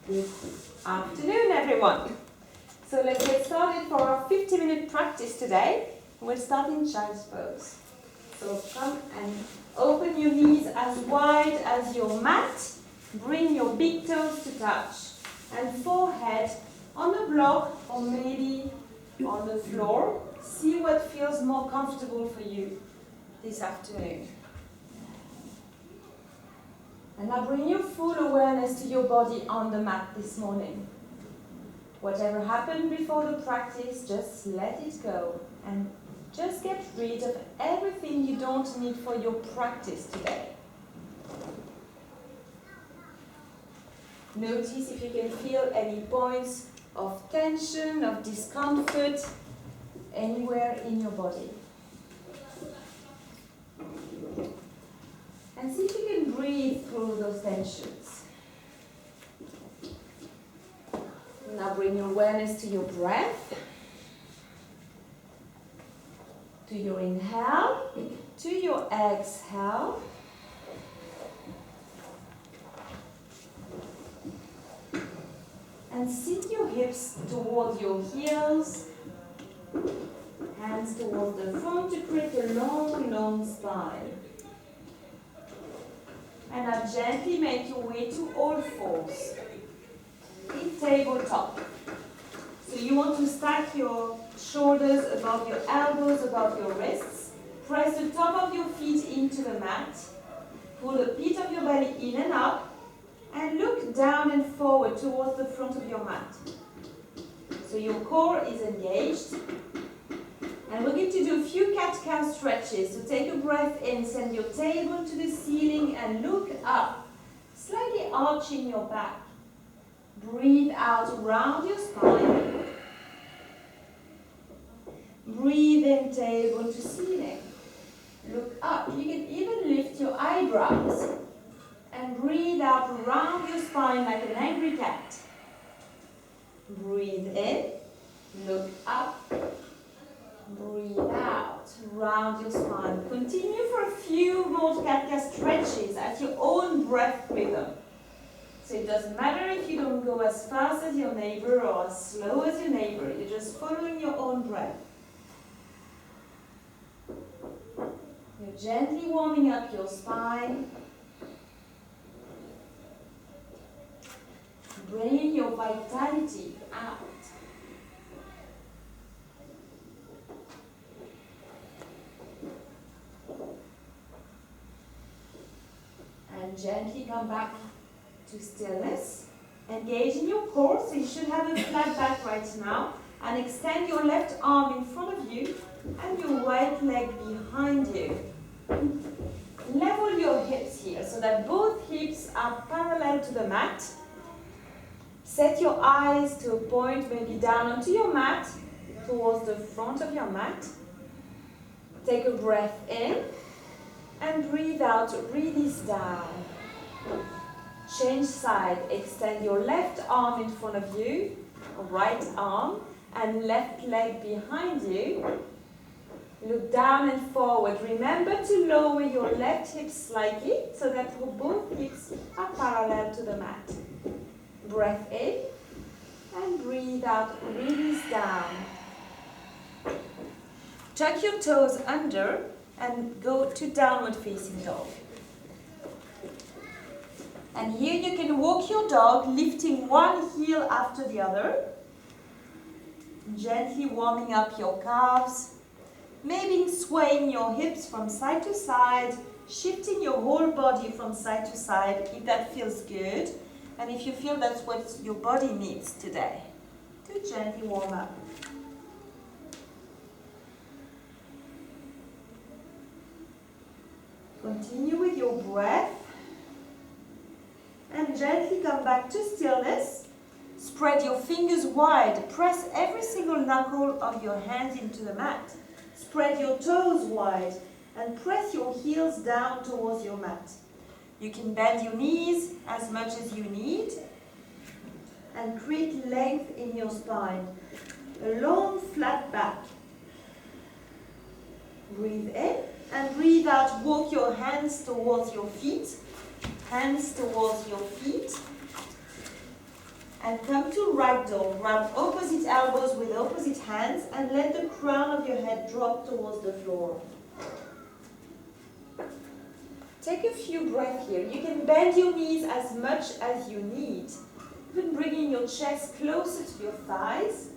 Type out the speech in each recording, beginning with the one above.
Good afternoon, everyone. So let's get started for our 50-minute practice today. We'll start in child's pose. So come and open your knees as wide as your mat. Bring your big toes to touch. And forehead on the block or maybe on the floor. See what feels more comfortable for you this afternoon. And now bring your full awareness to your body on the mat this morning. Whatever happened before the practice, just let it go. And just get rid of everything you don't need for your practice today. Notice if you can feel any points of tension, of discomfort, anywhere in your body. And see if you can breathe through those tensions. Now bring your awareness to your breath, to your inhale, to your exhale. And sit your hips towards your heels, hands towards the front to create a long, long spine. And now gently make your way to all fours in tabletop. So you want to stack your shoulders above your elbows, above your wrists. Press the top of your feet into the mat. Pull the pit of your belly in and up. And look down and forward towards the front of your mat. So your core is engaged. And we're going to do a few cat-cow stretches. So take a breath in, send your tailbone to the ceiling and look up. Slightly arching your back. Breathe out around your spine. Breathe in, tailbone to ceiling. Look up. You can even lift your eyebrows. And breathe out around your spine like an angry cat. Breathe in. Look up. Breathe out, round your spine. Continue for a few more cat-cow stretches at your own breath rhythm. So it doesn't matter if you don't go as fast as your neighbor or as slow as your neighbor. You're just following your own breath. You're gently warming up your spine. Bringing your vitality out. And gently come back to stillness. Engage in your core, so you should have a flat back right now. And extend your left arm in front of you and your right leg behind you. Level your hips here so that both hips are parallel to the mat. Set your eyes to a point, maybe down onto your mat, towards the front of your mat. Take a breath in. And breathe out, release down. Change side, extend your left arm in front of you, right arm, and left leg behind you. Look down and forward. Remember to lower your left hip slightly so that both hips are parallel to the mat. Breath in and breathe out, release down. Tuck your toes under and go to downward facing dog. And here you can walk your dog, lifting one heel after the other. Gently warming up your calves. Maybe swaying your hips from side to side, shifting your whole body from side to side if that feels good. And if you feel that's what your body needs today, to gently warm up. Continue with your breath. And gently come back to stillness. Spread your fingers wide. Press every single knuckle of your hands into the mat. Spread your toes wide and press your heels down towards your mat. You can bend your knees as much as you need and create length in your spine. A long flat back. Breathe in and breathe out. Walk your hands towards your feet. Hands towards your feet. And come to ragdoll. Grab opposite elbows with opposite hands and let the crown of your head drop towards the floor. Take a few breaths here. You can bend your knees as much as you need. Even bringing your chest closer to your thighs.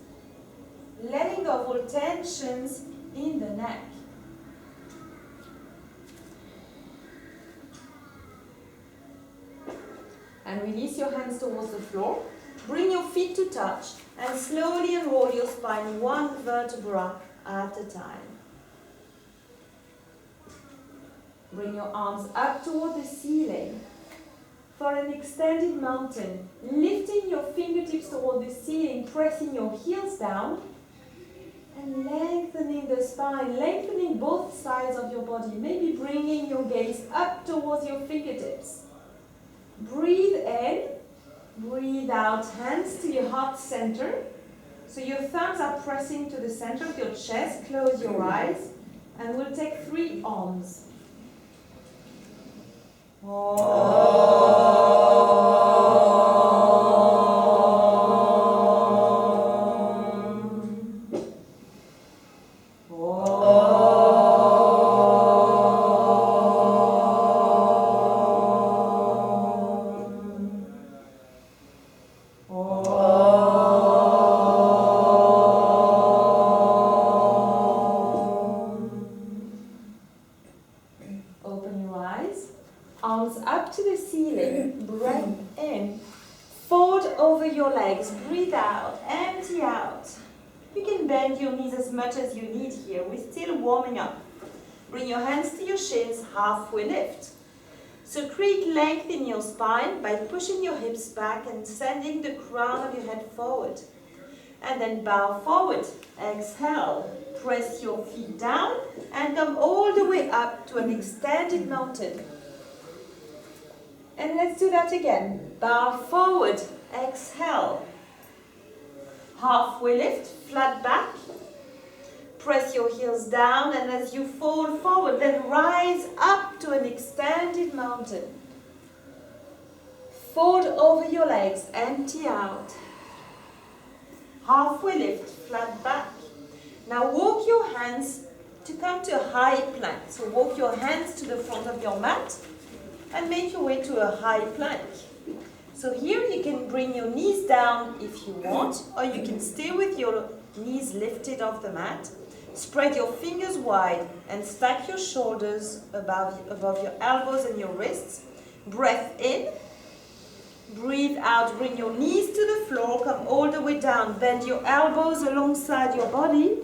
Letting go of all tensions in the neck. And release your hands towards the floor. Bring your feet to touch and slowly unroll your spine one vertebra at a time. Bring your arms up toward the ceiling for an extended mountain. Lifting your fingertips toward the ceiling, pressing your heels down and lengthening the spine, lengthening both sides of your body. Maybe bringing your gaze up towards your fingertips. Breathe in, breathe out, hands to your heart center. So your thumbs are pressing to the center of your chest. Close your eyes and we'll take 3 arms. Open your eyes, arms up to the ceiling, breath in, fold over your legs, breathe out, empty out. You can bend your knees as much as you need here, we're still warming up. Bring your hands to your shins, halfway lift. So create length in your spine by pushing your hips back and sending the crown of your head forward. And then bow forward, exhale. Press your feet down and come all the way up to an extended mountain. And let's do that again. Bow forward, exhale. Halfway lift, flat back. Press your heels down and as you fold forward, then rise up to an extended mountain. Fold over your legs, empty out. Halfway lift, flat back. Now walk your hands to come to a high plank. So walk your hands to the front of your mat and make your way to a high plank. So here you can bring your knees down if you want, or you can stay with your knees lifted off the mat. Spread your fingers wide and stack your shoulders above your elbows and your wrists. Breath in. Breathe out. Bring your knees to the floor. Come all the way down. Bend your elbows alongside your body.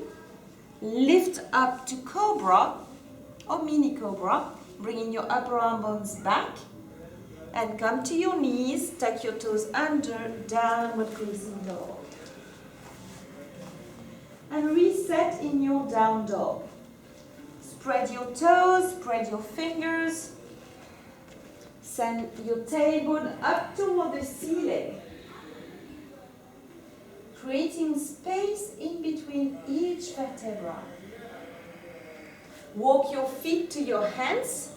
Lift up to cobra or mini cobra, bringing your upper arm bones back and come to your knees, tuck your toes under, downward facing dog. And reset in your down dog. Spread your toes, spread your fingers, send your tailbone up toward the ceiling. Creating space in between each vertebra. Walk your feet to your hands.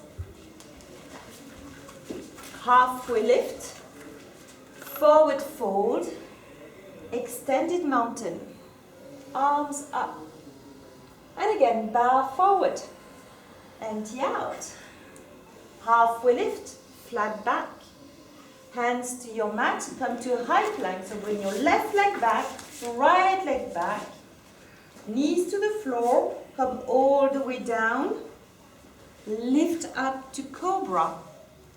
Halfway lift. Forward fold. Extended mountain. Arms up. And again, bow forward. Empty out. Halfway lift. Flat back. Hands to your mat, come to a high plank. So bring your left leg back, right leg back. Knees to the floor, come all the way down. Lift up to cobra.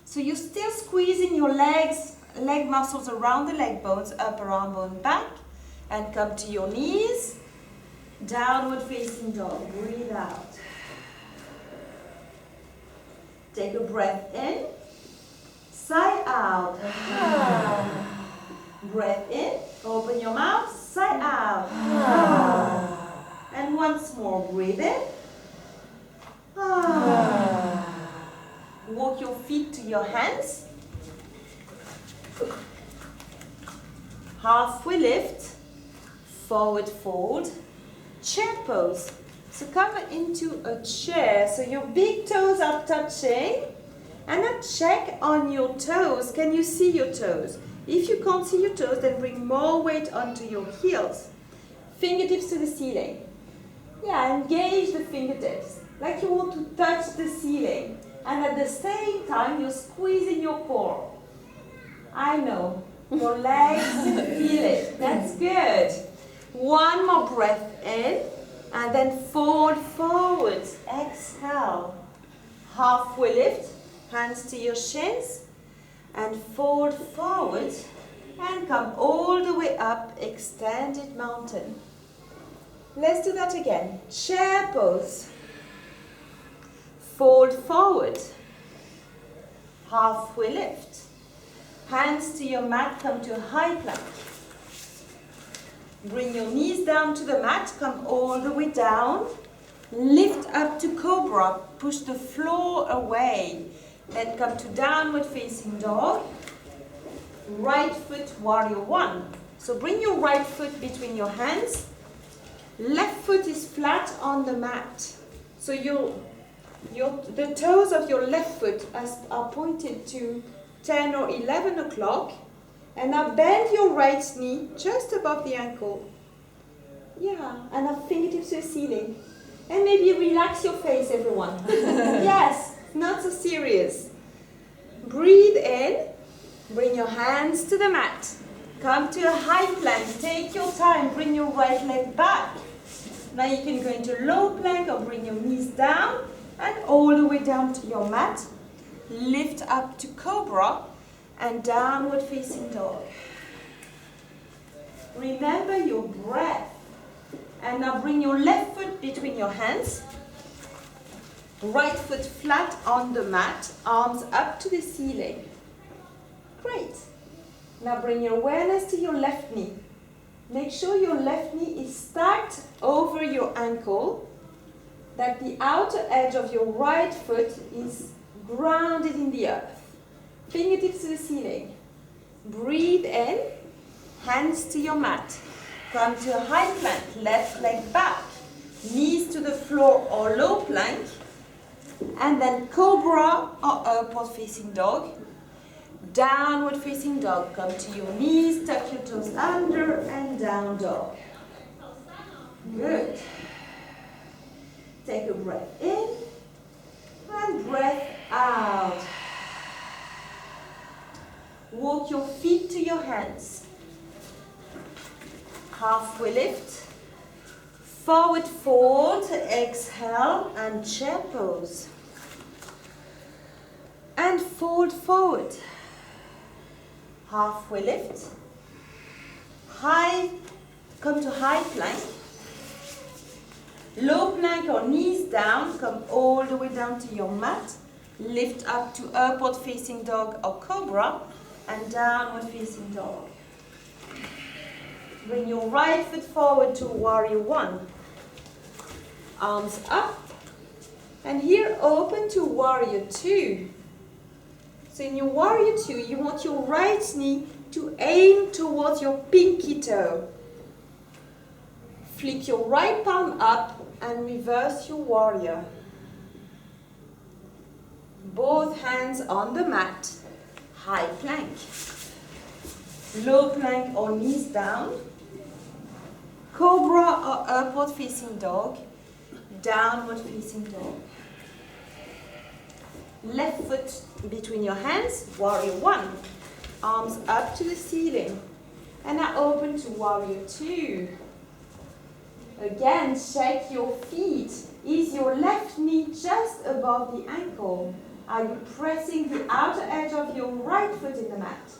So you're still squeezing your legs, leg muscles around the leg bones, upper arm bone back. And come to your knees. Downward facing dog. Breathe out. Take a breath in. Sigh out. Breath in. Open your mouth. Sigh out. And once more. Breathe in. Walk your feet to your hands. Halfway lift. Forward fold. Chair pose. So come into a chair. So your big toes are touching. And now check on your toes. Can you see your toes? If you can't see your toes, then bring more weight onto your heels. Fingertips to the ceiling. Yeah, engage the fingertips, like you want to touch the ceiling. And at the same time, you're squeezing your core. I know. Your legs feel it. That's good. One more breath in, and then fold forward. Exhale. Halfway lift, hands to your shins, and fold forward, and come all the way up, extended mountain. Let's do that again. Chair pose. Fold forward. Halfway lift. Hands to your mat, come to a high plank. Bring your knees down to the mat, come all the way down. Lift up to cobra, push the floor away. Then come to downward facing dog. Right foot warrior one. So bring your right foot between your hands. Left foot is flat on the mat. So the toes of your left foot are pointed to 10 or 11 o'clock. And now bend your right knee just above the ankle. Yeah, and now fingertips to the ceiling. And maybe relax your face, everyone. Yes, not so serious. Breathe in. Bring your hands to the mat. Come to a high plank. Take your time. Bring your right leg back. Now you can go into low plank or bring your knees down and all the way down to your mat. Lift up to cobra and downward facing dog. Remember your breath. And now bring your left foot between your hands. Right foot flat on the mat, arms up to the ceiling. Great. Now bring your awareness to your left knee. Make sure your left knee is stacked over your ankle, that the outer edge of your right foot is grounded in the earth. Fingertips to the ceiling. Breathe in, hands to your mat. Come to a high plank, left leg back, knees to the floor or low plank, and then cobra or upward facing dog. Downward facing dog. Come to your knees, tuck your toes under and down dog. Good. Take a breath in and breath out. Walk your feet to your hands. Halfway lift. Forward fold. Exhale and chair pose. And fold forward. Halfway lift. High, come to high plank. Low plank or knees down, come all the way down to your mat. Lift up to upward facing dog or cobra and downward facing dog. Bring your right foot forward to warrior one. Arms up. And here open to warrior two. So in your warrior two, you want your right knee to aim towards your pinky toe. Flick your right palm up and reverse your warrior. Both hands on the mat. High plank. Low plank or knees down. Cobra or upward facing dog. Downward facing dog. Left foot between your hands, warrior one. Arms up to the ceiling. And now open to warrior two. Again, check your feet. Is your left knee just above the ankle? Are you pressing the outer edge of your right foot in the mat?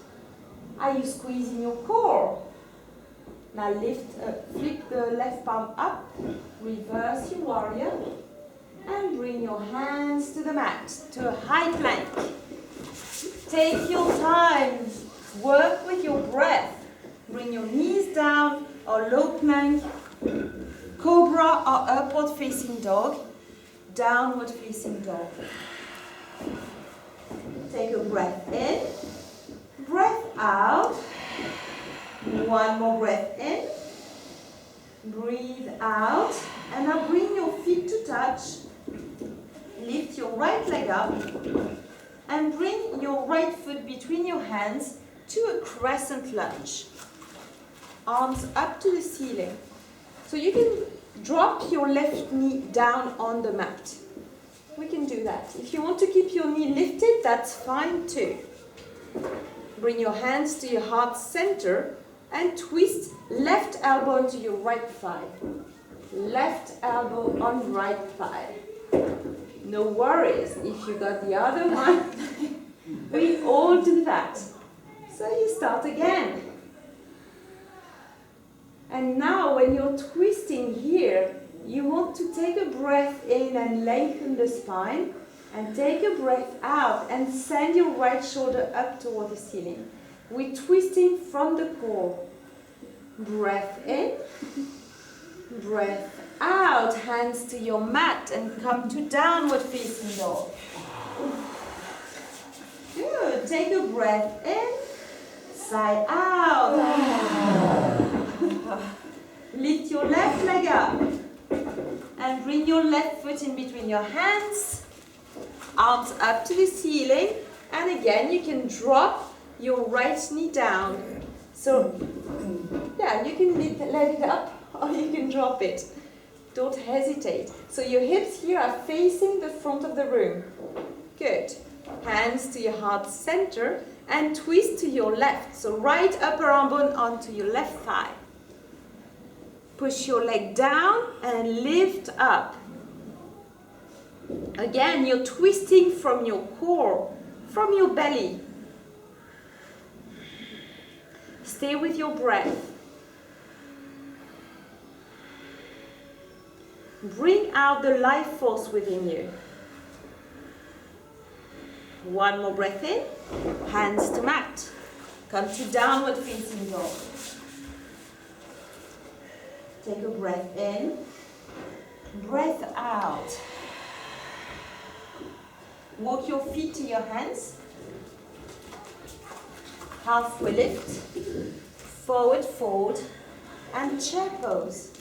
Are you squeezing your core? Now flip the left palm up, reverse your warrior, and bring your hands to the mat, to a high plank. Take your time, work with your breath. Bring your knees down or low plank, cobra or upward facing dog, downward facing dog. Take a breath in, breath out. One more breath in, breathe out, and now bring your feet to touch. Lift your right leg up and bring your right foot between your hands to a crescent lunge. Arms up to the ceiling. So you can drop your left knee down on the mat. We can do that. If you want to keep your knee lifted, that's fine too. Bring your hands to your heart center and twist left elbow to your right thigh. Left elbow on right thigh. No worries if you got the other one. We all do that. So you start again. And now when you're twisting here, you want to take a breath in and lengthen the spine. And take a breath out and send your right shoulder up toward the ceiling. We're twisting from the core. Breath in. Breath out. Hands to your mat and come to downward facing dog. Good. Take a breath in. Side out. Lift your left leg up. And bring your left foot in between your hands. Arms up to the ceiling. And again, you can drop your right knee down. So, yeah, you can let it up or you can drop it. Don't hesitate. So your hips here are facing the front of the room. Good. Hands to your heart center and twist to your left. So right upper arm bone onto your left thigh. Push your leg down and lift up. Again, you're twisting from your core, from your belly. Stay with your breath. Bring out the life force within you. One more breath in. Hands to mat. Come to downward facing dog. Take a breath in. Breath out. Walk your feet to your hands. Halfway lift. Forward fold. And chair pose.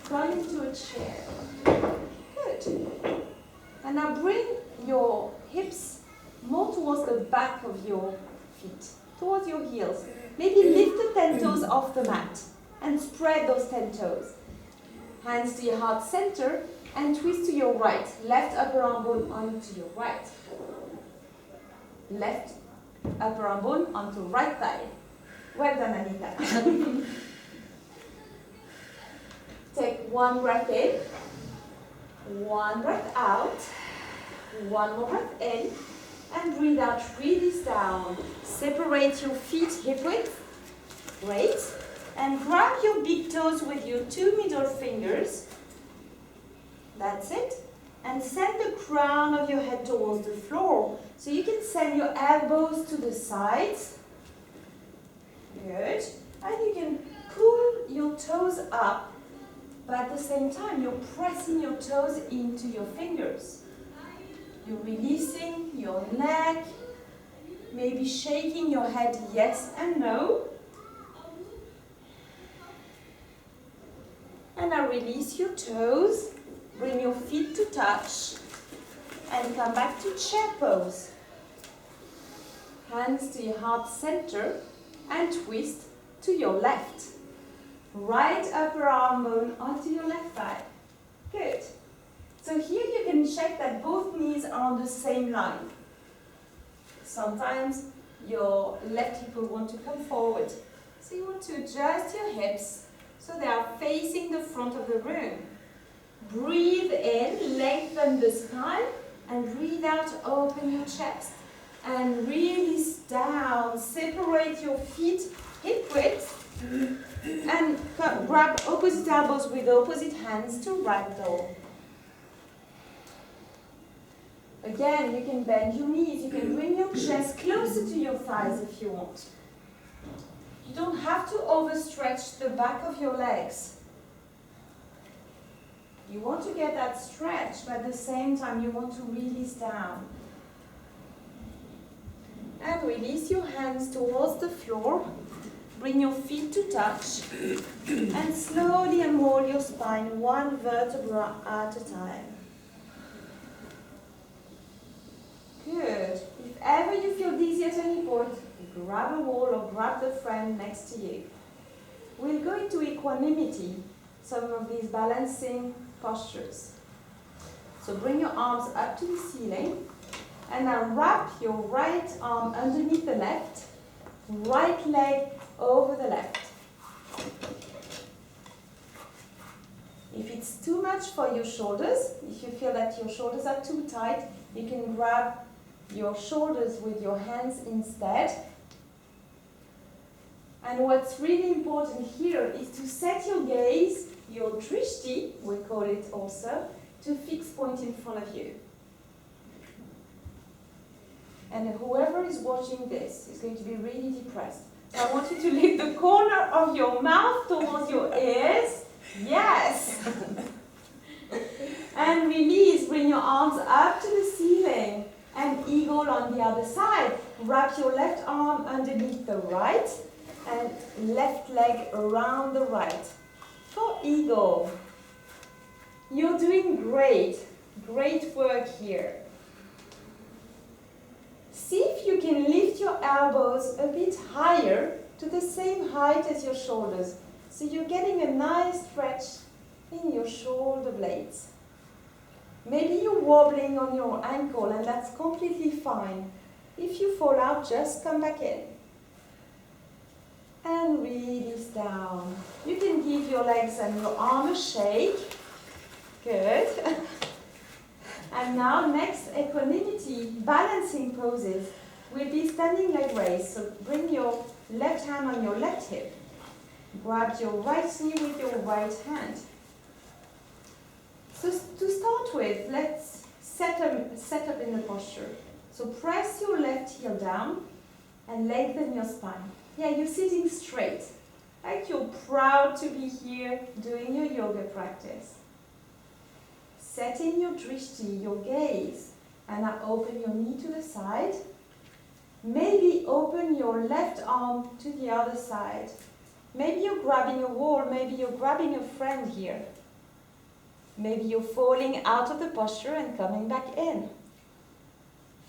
Come into a chair. Good. And now bring your hips more towards the back of your feet. Towards your heels. Maybe lift the 10 toes off the mat. And spread those 10 toes. Hands to your heart center. And twist to your right. Left upper arm bone onto your right. Left upper arm bone onto right thigh. Well done, Anita. Take one breath in. One breath out. One more breath in. And breathe out. Release down. Separate your feet hip width. Great. And grab your big toes with your 2 middle fingers. That's it. And send the crown of your head towards the floor. So you can send your elbows to the sides. Good. And you can pull your toes up. But at the same time, you're pressing your toes into your fingers. You're releasing your neck. Maybe shaking your head yes and no. And now release your toes. Bring your feet to touch. And come back to chair pose. Hands to your heart center. And twist to your left. Right upper arm bone onto your left thigh. Good. So here you can check that both knees are on the same line. Sometimes your left hip will want to come forward. So you want to adjust your hips so they are facing the front of the room. Breathe in, lengthen the spine, and breathe out, open your chest. And release down, separate your feet hip width, and grab opposite elbows with opposite hands to ragdoll. Again, you can bend your knees, you can bring your chest closer to your thighs if you want. You don't have to overstretch the back of your legs. You want to get that stretch, but at the same time you want to release down. And release your hands towards the floor. Bring your feet to touch. And slowly unroll your spine one vertebra at a time. Good. If ever you feel dizzy at any point, grab a wall or grab the friend next to you. We'll go into equanimity, some of these balancing postures. So bring your arms up to the ceiling, and now wrap your right arm underneath the left, right leg over the left. If it's too much for your shoulders, if you feel that your shoulders are too tight, you can grab your shoulders with your hands instead. And what's really important here is to set your gaze, your drishti, we call it also, to a fixed point in front of you. And whoever is watching this is going to be really depressed. So I want you to lift the corner of your mouth towards your ears. Yes! And release, bring your arms up to the ceiling. And eagle on the other side. Wrap your left arm underneath the right and left leg around the right. For eagle. You're doing great. Great work here. See if you can lift your elbows a bit higher to the same height as your shoulders. So you're getting a nice stretch in your shoulder blades. Maybe you're wobbling on your ankle, and that's completely fine. If you fall out, just come back in. And release down. You can give your legs and your arm a shake. Good. And now, next, equanimity, balancing poses. We'll be standing leg raise. So bring your left hand on your left hip. Grab your right knee with your right hand. So to start with, let's set up in the posture. So press your left heel down and lengthen your spine. Yeah, you're sitting straight. Like you're proud to be here doing your yoga practice. Setting your drishti, your gaze, and now open your knee to the side. Maybe open your left arm to the other side. Maybe you're grabbing a wall, maybe you're grabbing a friend here. Maybe you're falling out of the posture and coming back in.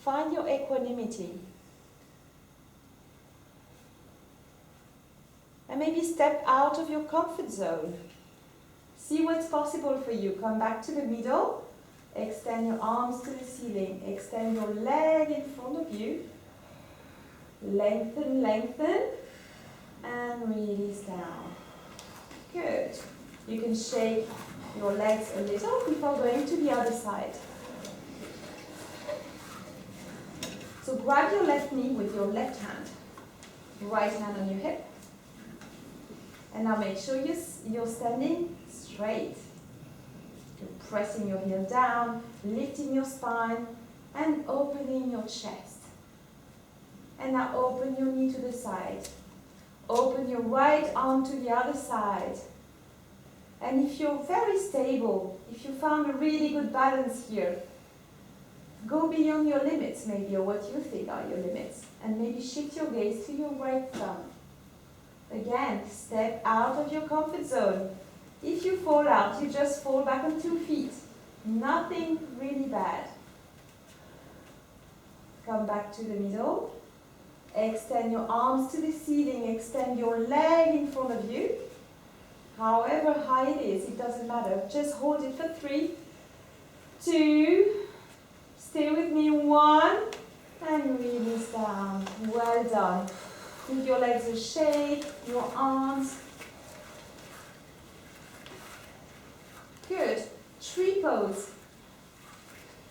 Find your equanimity. And maybe step out of your comfort zone. See what's possible for you. Come back to the middle. Extend your arms to the ceiling. Extend your leg in front of you. Lengthen, lengthen. And release down. Good. You can shake your legs a little before going to the other side. So grab your left knee with your left hand. Right hand on your hip. And now make sure you're standing straight. You're pressing your heel down, lifting your spine, and opening your chest. And now open your knee to the side. Open your right arm to the other side. And if you're very stable, if you found a really good balance here, go beyond your limits maybe, or what you think are your limits. And maybe shift your gaze to your right thumb. Again, step out of your comfort zone. If you fall out, you just fall back on 2 feet. Nothing really bad. Come back to the middle. Extend your arms to the ceiling. Extend your leg in front of you. However high it is, it doesn't matter. Just hold it for 3, 2, stay with me, 1, and release down. Well done. Give your legs a shake, your arms. Good. Tree pose.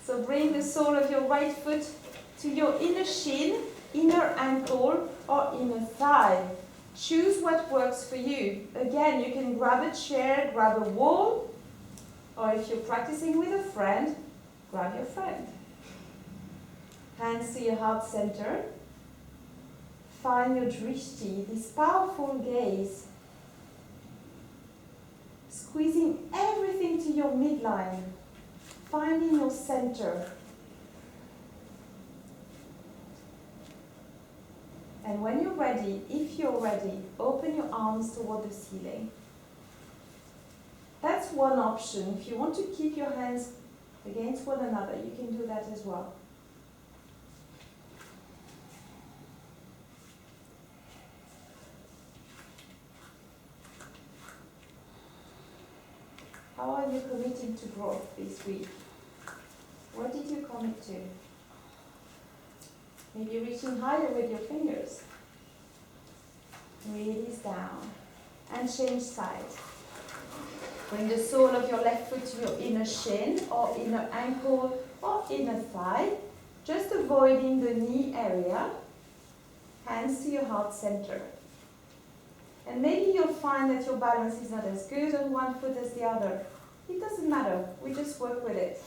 So bring the sole of your right foot to your inner shin, inner ankle, or inner thigh. Choose what works for you. Again, you can grab a chair, grab a wall, or if you're practicing with a friend, grab your friend. Hands to your heart center. Find your drishti, this powerful gaze. Squeezing everything to your midline. Finding your center. And when you're ready, if you're ready, open your arms toward the ceiling. That's one option. If you want to keep your hands against one another, you can do that as well. How are you committing to growth this week? What did you commit to? Maybe reaching higher with your fingers. Release down. And change side. Bring the sole of your left foot to your inner shin or inner ankle or inner thigh. Just avoiding the knee area. Hands to your heart center. And maybe you'll find that your balance is not as good on one foot as the other. It doesn't matter. We just work with it.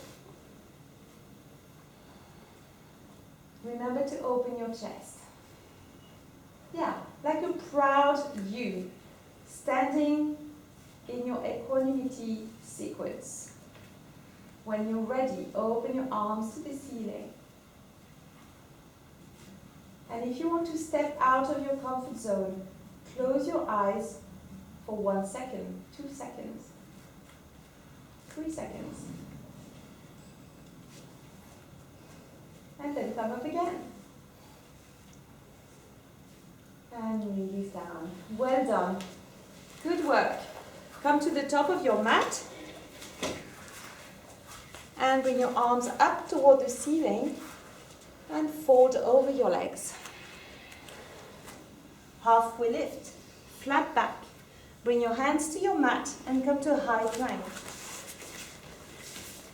Remember to open your chest. Yeah, like a proud you, standing in your equanimity sequence. When you're ready, open your arms to the ceiling. And if you want to step out of your comfort zone, close your eyes for 1 second, 2 seconds, 3 seconds. And then come up again. And release down. Well done. Good work. Come to the top of your mat. And bring your arms up toward the ceiling. And fold over your legs. Halfway lift. Flat back. Bring your hands to your mat and come to a high plank.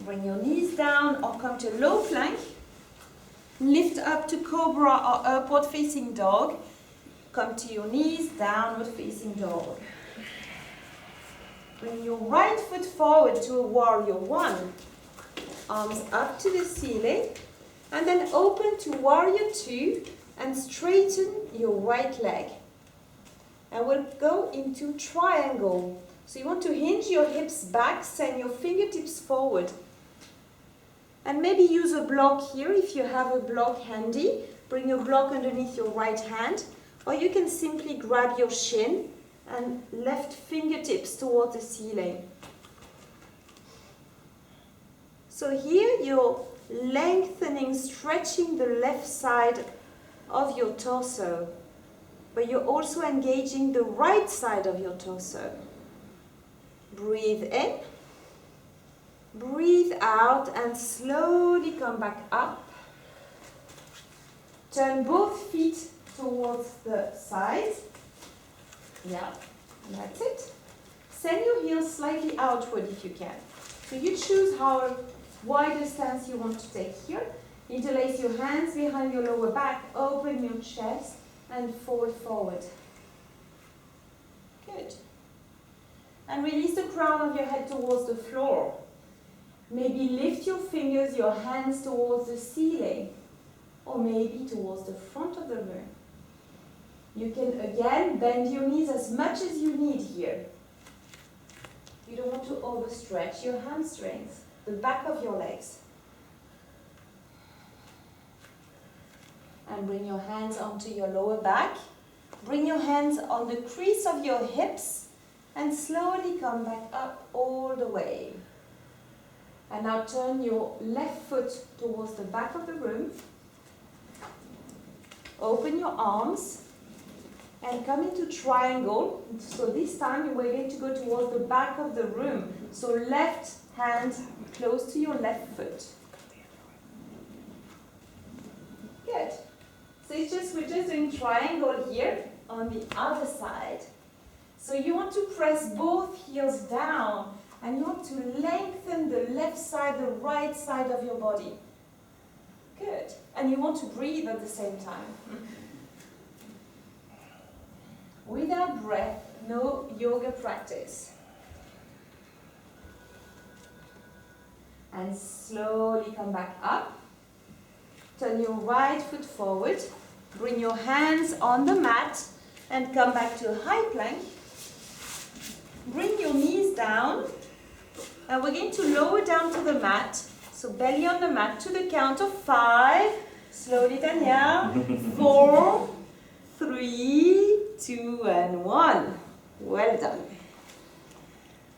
Bring your knees down or come to low plank. Lift up to cobra or upward facing dog. Come to your knees, downward facing dog. Bring your right foot forward to a warrior one. Arms up to the ceiling. And then open to warrior two and straighten your right leg. And we'll go into triangle. So you want to hinge your hips back, send your fingertips forward. And maybe use a block here if you have a block handy. Bring your block underneath your right hand. Or you can simply grab your shin and left fingertips towards the ceiling. So here you're lengthening, stretching the left side of your torso. But you're also engaging the right side of your torso. Breathe in. Breathe out and slowly come back up. Turn both feet towards the sides. Yeah, that's it. Send your heels slightly outward if you can. So you choose how wide a stance you want to take here. Interlace your hands behind your lower back, open your chest and fold forward. Good. And release the crown of your head towards the floor. Maybe lift your fingers, your hands towards the ceiling, or maybe towards the front of the room. You can again bend your knees as much as you need here. You don't want to overstretch your hamstrings, the back of your legs. And bring your hands onto your lower back. Bring your hands on the crease of your hips and slowly come back up all the way. And now turn your left foot towards the back of the room. Open your arms and come into triangle. So this time we're going to go towards the back of the room. So left hand close to your left foot. Good. So we're just doing triangle here on the other side. So you want to press both heels down and you want to lengthen the left side, the right side of your body. Good. And you want to breathe at the same time. Without breath, no yoga practice. And slowly come back up. Turn your right foot forward. Bring your hands on the mat and come back to a high plank. Bring your knees down. And we're going to lower down to the mat. So belly on the mat to the count of 5. Slowly, Tanya. 4, 3, 2, and 1. Well done.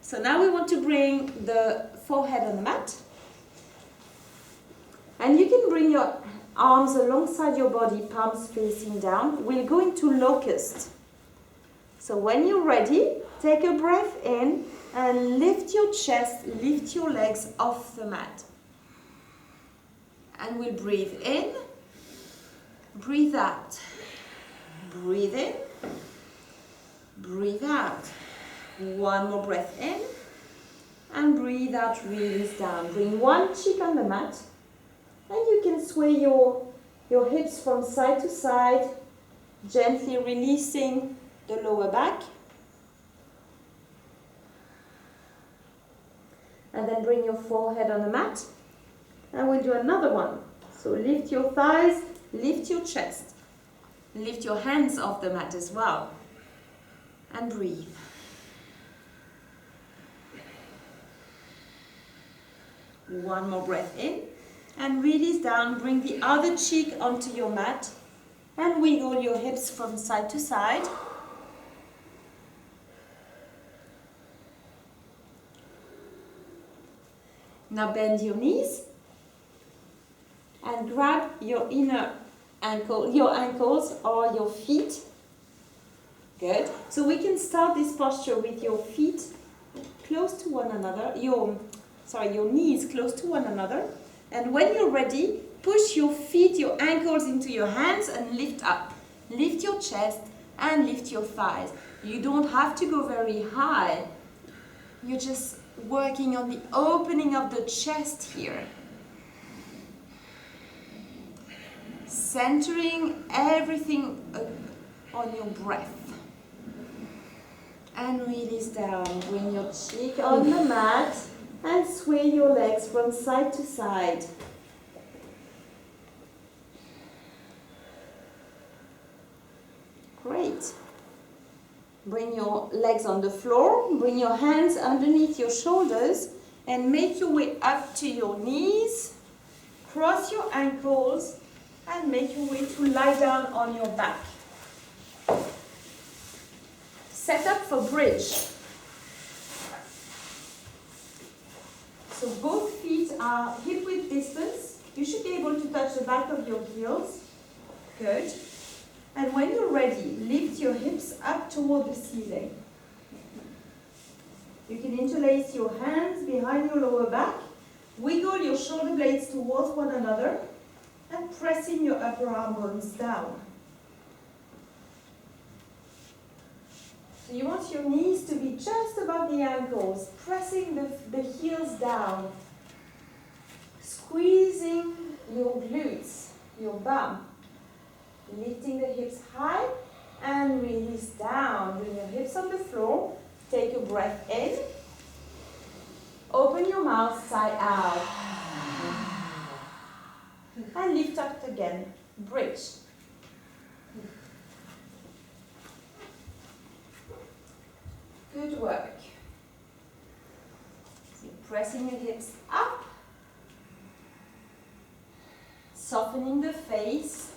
So now we want to bring the forehead on the mat. And you can bring your arms alongside your body, palms facing down. We'll go into locust. So when you're ready, take a breath in and lift your chest, lift your legs off the mat. And we'll breathe in, breathe out. Breathe in, breathe out. One more breath in and breathe out, release down. Bring one cheek on the mat and you can sway your hips from side to side, gently releasing the lower back. And then bring your forehead on the mat and we'll do another one. So lift your thighs, lift your chest. Lift your hands off the mat as well. And breathe. One more breath in. And release down. Bring the other cheek onto your mat. And wiggle your hips from side to side. Now bend your knees. And grab your inner your ankles or your feet. Good. So we can start this posture with your feet close to one another, your knees close to one another. And when you're ready, push your feet, your ankles into your hands and lift up. Lift your chest and lift your thighs. You don't have to go very high. You're just working on the opening of the chest here. Centering everything on your breath. And release down. Bring your cheek on the mat and sway your legs from side to side. Great. Bring your legs on the floor. Bring your hands underneath your shoulders and make your way up to your knees. Cross your ankles. And make your way to lie down on your back. Set up for bridge. So both feet are hip width distance. You should be able to touch the back of your heels. Good. And when you're ready, lift your hips up toward the ceiling. You can interlace your hands behind your lower back. Wiggle your shoulder blades towards one another. And pressing your upper arm bones down. So you want your knees to be just above the ankles, pressing the heels down. Squeezing your glutes, your bum. Lifting the hips high and release down. Bring your hips on the floor. Take a breath in. Open your mouth side out. And lift up again. Bridge. Good work. So pressing your hips up. Softening the face.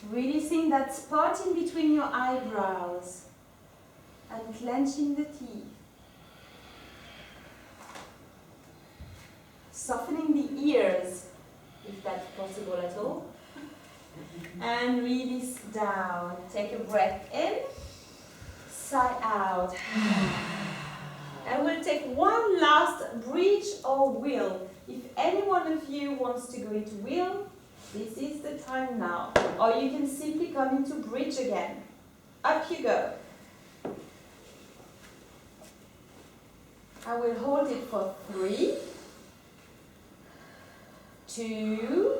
Releasing that spot in between your eyebrows. And clenching the teeth. Softening the ears, if that's possible at all. And release down. Take a breath in, sigh out. And we'll take one last bridge or wheel. If any one of you wants to go into wheel, this is the time now. Or you can simply come into bridge again. Up you go. I will hold it for 3, 2,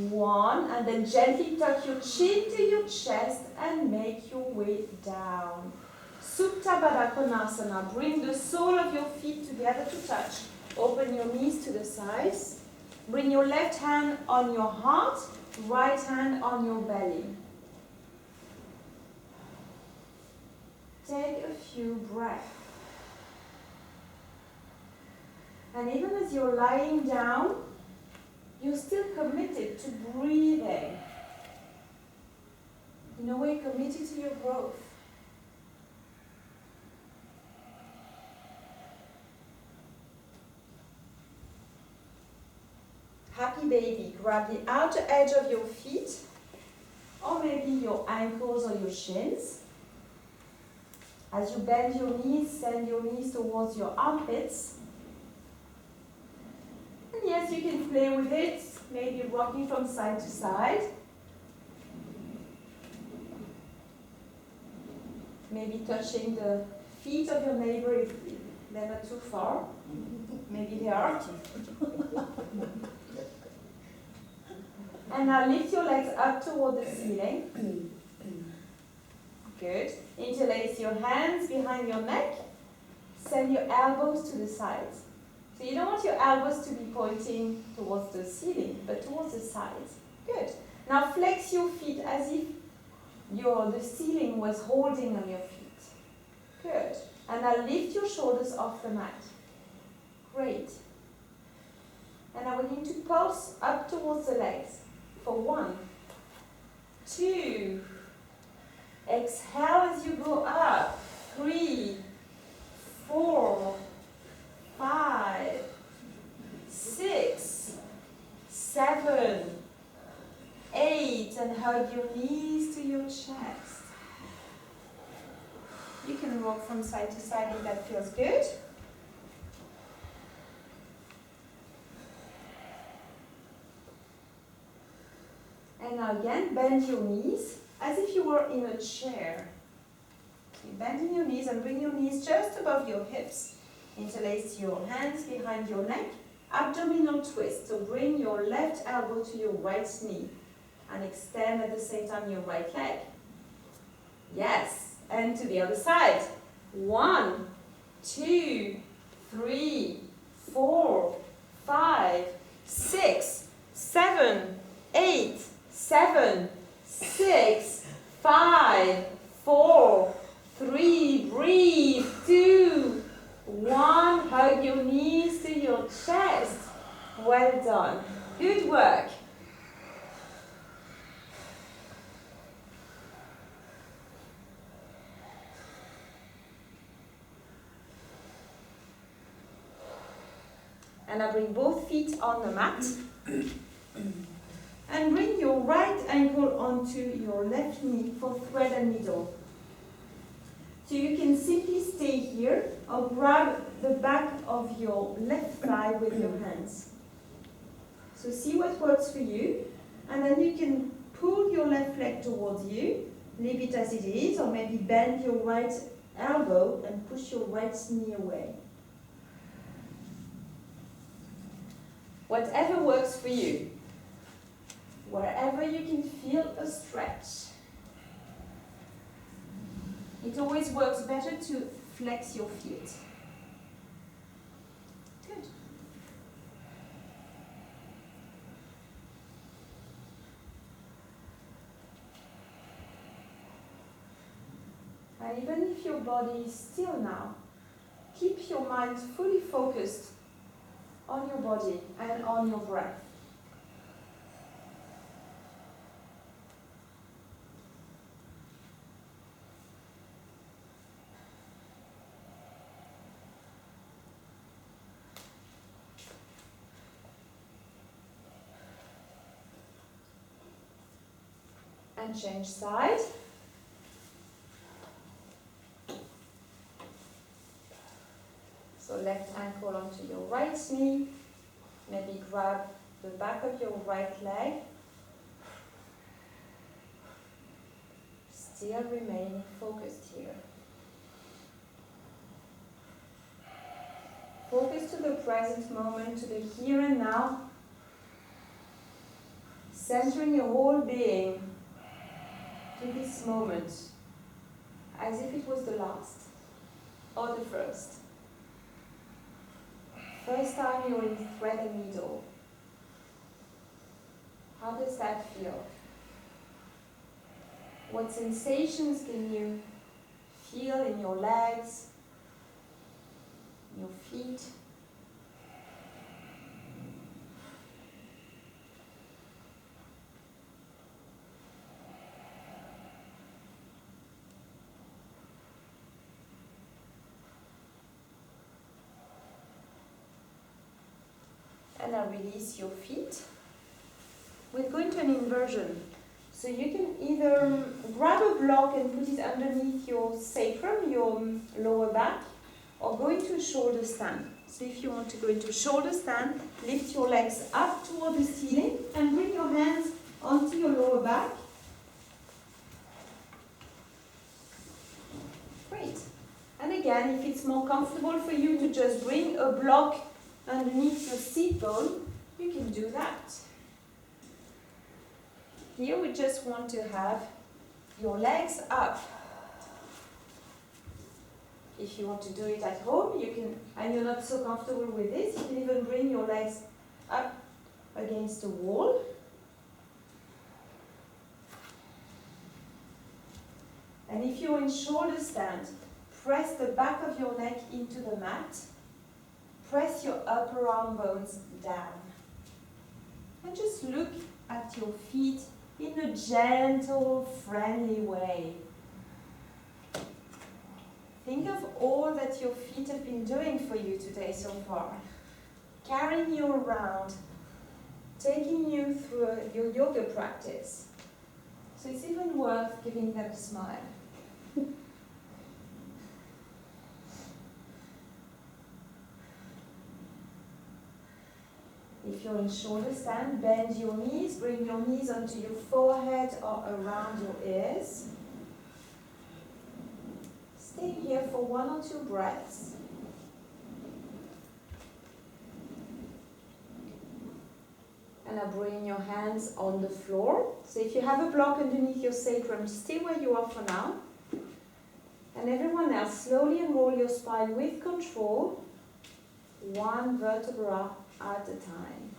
1, and then gently tuck your chin to your chest and make your way down. Supta Baddha Konasana. Bring the sole of your feet together to touch. Open your knees to the sides. Bring your left hand on your heart, right hand on your belly. Take a few breaths. And even as you're lying down, you're still committed to breathing. In a way, committed to your growth. Happy baby. Grab the outer edge of your feet or maybe your ankles or your shins. As you bend your knees, send your knees towards your armpits. And yes, you can play with it, maybe rocking from side to side. Maybe touching the feet of your neighbor if they're not too far. Maybe they are. And now lift your legs up toward the ceiling. Good. Interlace your hands behind your neck. Send your elbows to the sides. So you don't want your elbows to be pointing towards the ceiling, but towards the sides. Good. Now flex your feet as if the ceiling was holding on your feet. Good. And now lift your shoulders off the mat. Great. And now we're going to pulse up towards the legs for 1, 2. Exhale as you go up. 3, 4, 5, 6, 7, 8, and hug your knees to your chest. You can rock from side to side if that feels good. And now again, bend your knees as if you were in a chair. You're bending your knees and bring your knees just above your hips. Interlace your hands behind your neck. Abdominal twist. So bring your left elbow to your right knee and extend at the same time your right leg. Yes. And to the other side. 1, 2, 3, 4, 5, 6, 7, 8, 7, 6, 5, 4, 3, breathe, 2, 1, hug your knees to your chest. Well done. Good work. And now bring both feet on the mat. And bring your right ankle onto your left knee for thread and needle. So you can simply stay here or grab the back of your left thigh with your hands. So see what works for you. And then you can pull your left leg towards you, leave it as it is, or maybe bend your right elbow and push your right knee away. Whatever works for you. Wherever you can feel a stretch. It always works better to flex your feet. Good. And even if your body is still now, keep your mind fully focused on your body and on your breath. And change side. So left ankle onto your right knee. Maybe grab the back of your right leg. Still remain focused here. Focus to the present moment, to the here and now. Centering your whole being to this moment, as if it was the last, or the first. First time you're in thread and needle. How does that feel? What sensations can you feel in your legs, your feet? And now release your feet. We'll go into an inversion. So you can either grab a block and put it underneath your sacrum, your lower back, or go into a shoulder stand. So if you want to go into a shoulder stand, lift your legs up toward the ceiling and bring your hands onto your lower back. Great. And again, if it's more comfortable for you to just bring a block underneath your seat bone, you can do that. Here we just want to have your legs up. If you want to do it at home, you can, and you're not so comfortable with this, you can even bring your legs up against the wall. And if you're in shoulder stand, press the back of your neck into the mat. Press your upper arm bones down. And just look at your feet in a gentle, friendly way. Think of all that your feet have been doing for you today so far. Carrying you around, taking you through your yoga practice. So it's even worth giving them a smile. If you're in shoulder stand, bend your knees, bring your knees onto your forehead or around your ears. Stay here for 1 or 2 breaths. And now bring your hands on the floor. So if you have a block underneath your sacrum, stay where you are for now. And everyone else, slowly unroll your spine with control, 1 vertebra at a time.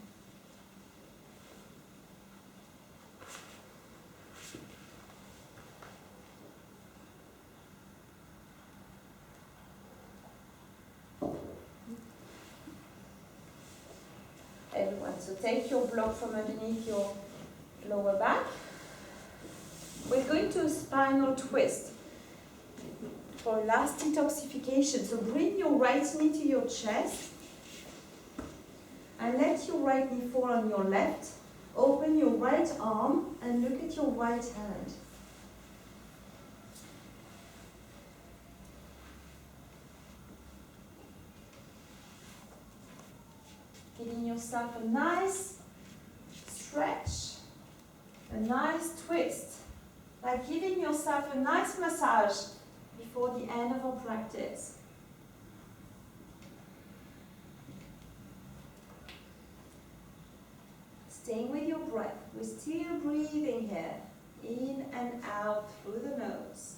Everyone, so take your block from underneath your lower back. We're going to a spinal twist for last detoxification. So bring your right knee to your chest and let your right knee fall on your left. Open your right arm and look at your right hand. Giving yourself a nice stretch, a nice twist, like giving yourself a nice massage before the end of our practice. Staying with your breath, we're still breathing here, in and out through the nose.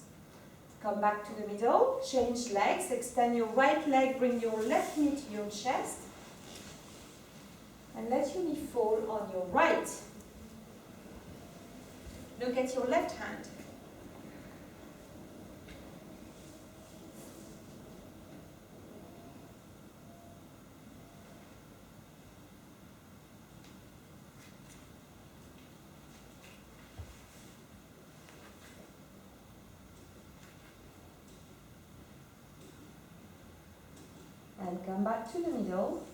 Come back to the middle, change legs, extend your right leg, bring your left knee to your chest. And let your knee fall on your right. Look at your left hand. And come back to the middle.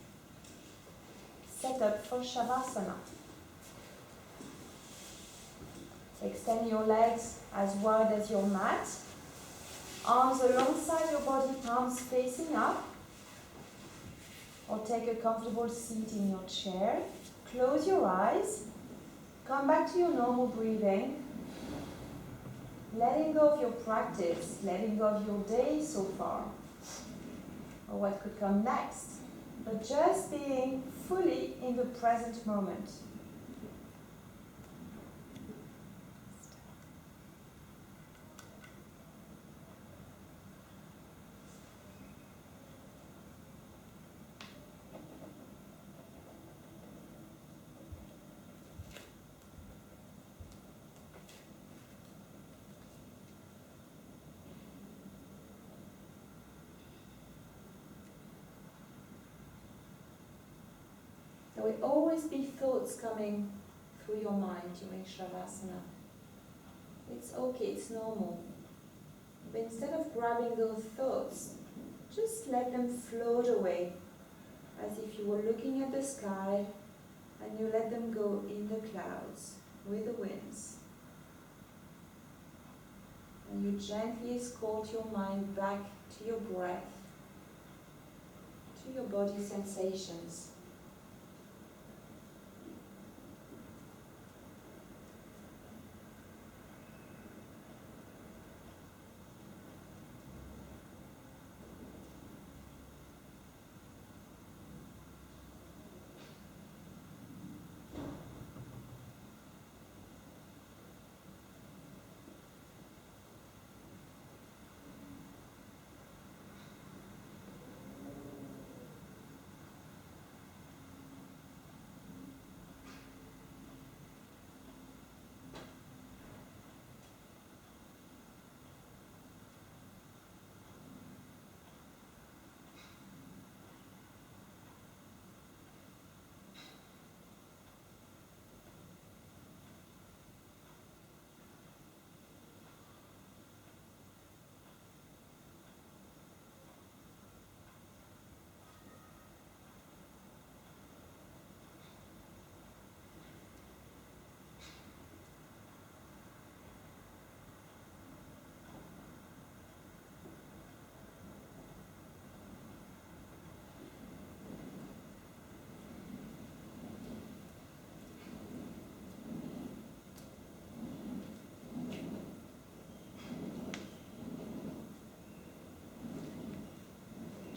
Set up for Shavasana. Extend your legs as wide as your mat. Arms alongside your body, palms facing up. Or take a comfortable seat in your chair. Close your eyes. Come back to your normal breathing. Letting go of your practice, letting go of your day so far. Or what could come next. But just being fully in the present moment. There will always be thoughts coming through your mind during Shavasana. It's okay, it's normal. But instead of grabbing those thoughts, just let them float away as if you were looking at the sky and you let them go in the clouds with the winds. And you gently escort your mind back to your breath, to your body sensations.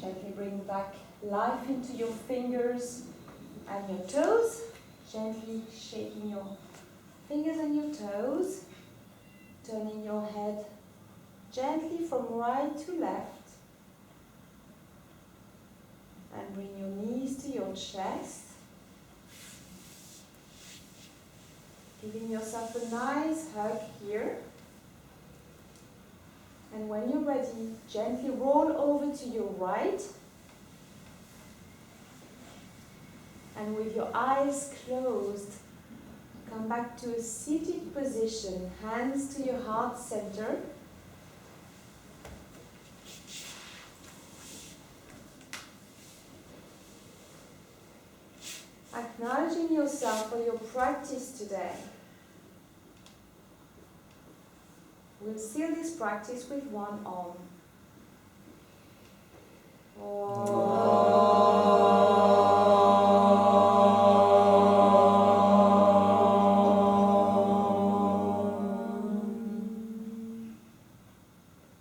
Gently bring back life into your fingers and your toes. Gently shaking your fingers and your toes. Turning your head gently from right to left. And bring your knees to your chest. Giving yourself a nice hug here. And when you're ready, gently roll over to your right. And with your eyes closed, come back to a seated position, hands to your heart center. Acknowledging yourself for your practice today. We'll seal this practice with one Om.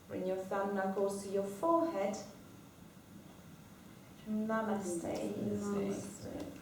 Bring your thumb knuckles to your forehead. Namaste. Namaste.